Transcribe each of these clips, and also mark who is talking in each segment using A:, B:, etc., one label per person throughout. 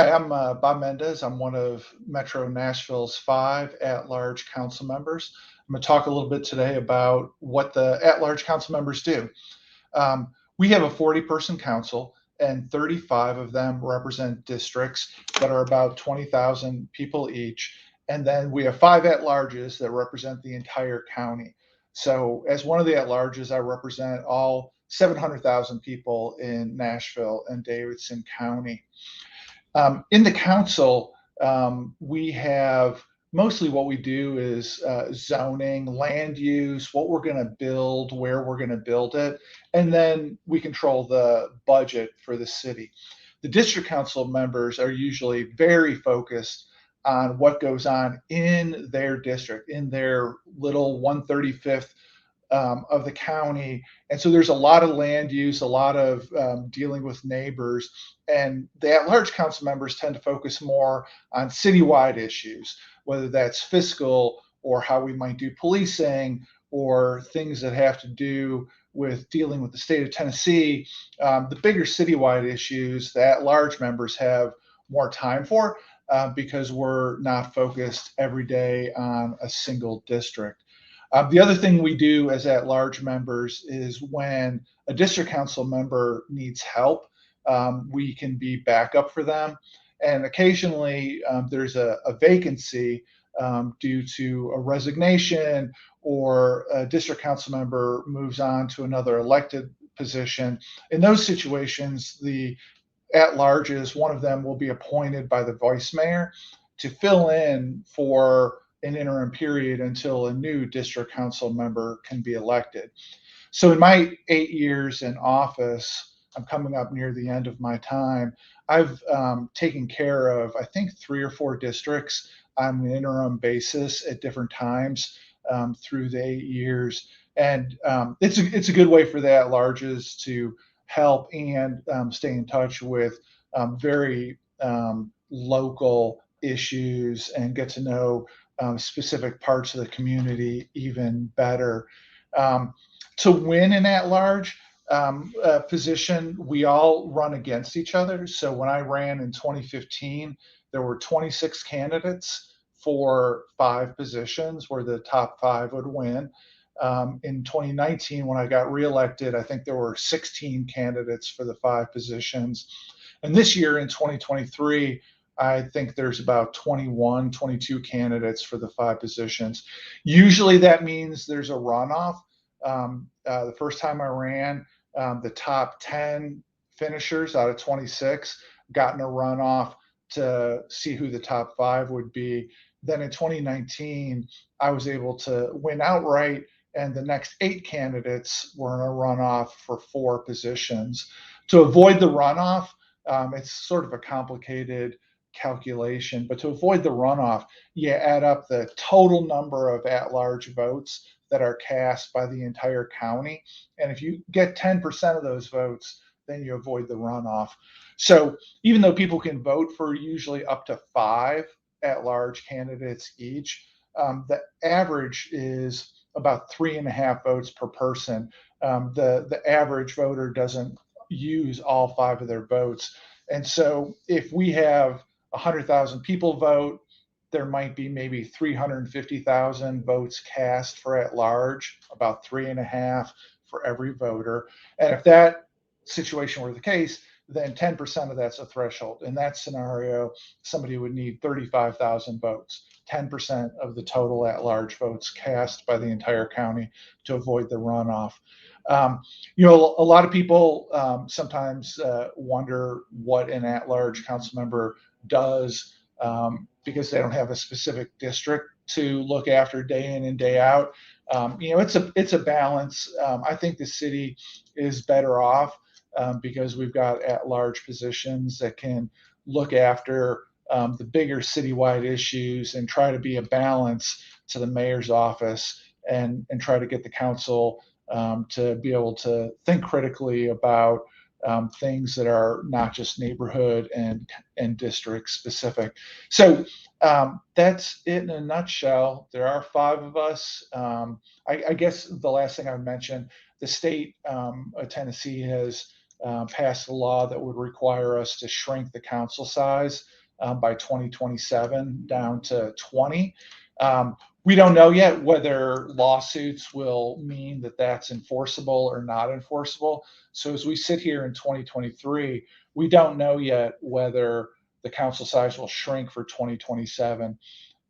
A: Hi, I'm Bob Mendes. I'm one of Metro Nashville's 5 at-large council members. I'm going to talk a little bit today about what the at-large council members do. We have a 40-person council, and 35 of them represent districts that are about 20,000 people each. And then we have 5 at-larges that represent the entire county. So, as one of the at-larges, I represent all 700,000 people in Nashville and Davidson County. In the council, we have mostly what we do is zoning, land use, what we're going to build, where we're going to build it, and then we control the budget for the city. The district council members are usually very focused on what goes on in their district, in their little 135th of the county. And so there's a lot of land use, a lot of dealing with neighbors. And the at large council members tend to focus more on citywide issues, whether that's fiscal or how we might do policing or things that have to do with dealing with the state of Tennessee. The bigger citywide issues that at large members have more time for because we're not focused every day on a single district. The other thing we do as at-large members is when a district council member needs help, we can be backup for them. And occasionally there's a vacancy due to a resignation or a district council member moves on to another elected position. In those situations, the at-larges, one of them will be appointed by the vice mayor to fill in for an interim period until a new district council member can be elected. So in my 8 years in office, I'm coming up near the end of my time. I've taken care of, I think, 3 or 4 districts on an interim basis at different times through the 8 years. And it's a good way for the at-larges to help and stay in touch with very local issues and get to know specific parts of the community even better. Um, to win an at-large position, we all run against each other. So when I ran in 2015, there were 26 candidates for 5 positions where the top 5 would win. In 2019, when I got reelected, I think there were 16 candidates for the 5 positions. And this year in 2023, I think there's about 21, 22 candidates for the 5 positions. Usually that means there's a runoff. The first time I ran, the top 10 finishers out of 26 got in a runoff to see who the top 5 would be. Then in 2019, I was able to win outright, and the next 8 candidates were in a runoff for 4 positions. To avoid the runoff, it's sort of a complicated calculation, but to avoid the runoff, you add up the total number of at-large votes that are cast by the entire county. And if you get 10% of those votes, then you avoid the runoff. So even though people can vote for usually up to 5 at-large candidates each, the average is about 3.5 votes per person. The average voter doesn't use all 5 of their votes. And so if we have 100,000 people vote, there might be maybe 350,000 votes cast for at large, about 3.5 for every voter. And if that situation were the case, then 10% of that's a threshold. In that scenario, somebody would need 35,000 votes, 10% of the total at large votes cast by the entire county to avoid the runoff. A lot of people sometimes wonder what an at large council member does because they don't have a specific district to look after day in and day out. It's a balance. I think the city is better off because we've got at-large positions that can look after the bigger citywide issues and try to be a balance to the mayor's office and try to get the council to be able to think critically about things that are not just neighborhood and district specific. So that's it in a nutshell. There are 5 of us. I guess the last thing I would mention, the state of Tennessee has passed a law that would require us to shrink the council size by 2027 down to 20. We don't know yet whether lawsuits will mean that that's enforceable or not enforceable. So as we sit here in 2023, we don't know yet whether the council size will shrink for 2027.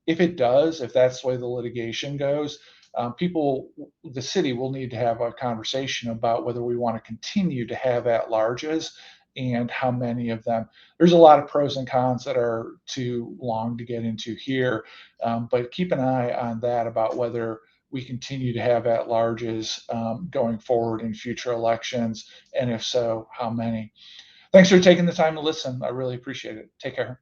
A: If it does, if that's the way the litigation goes, the city will need to have a conversation about whether we want to continue to have at-larges and how many of them. There's a lot of pros and cons that are too long to get into here, but keep an eye on that about whether we continue to have at-larges going forward in future elections, and if so, how many. Thanks for taking the time to listen. I really appreciate it. Take care.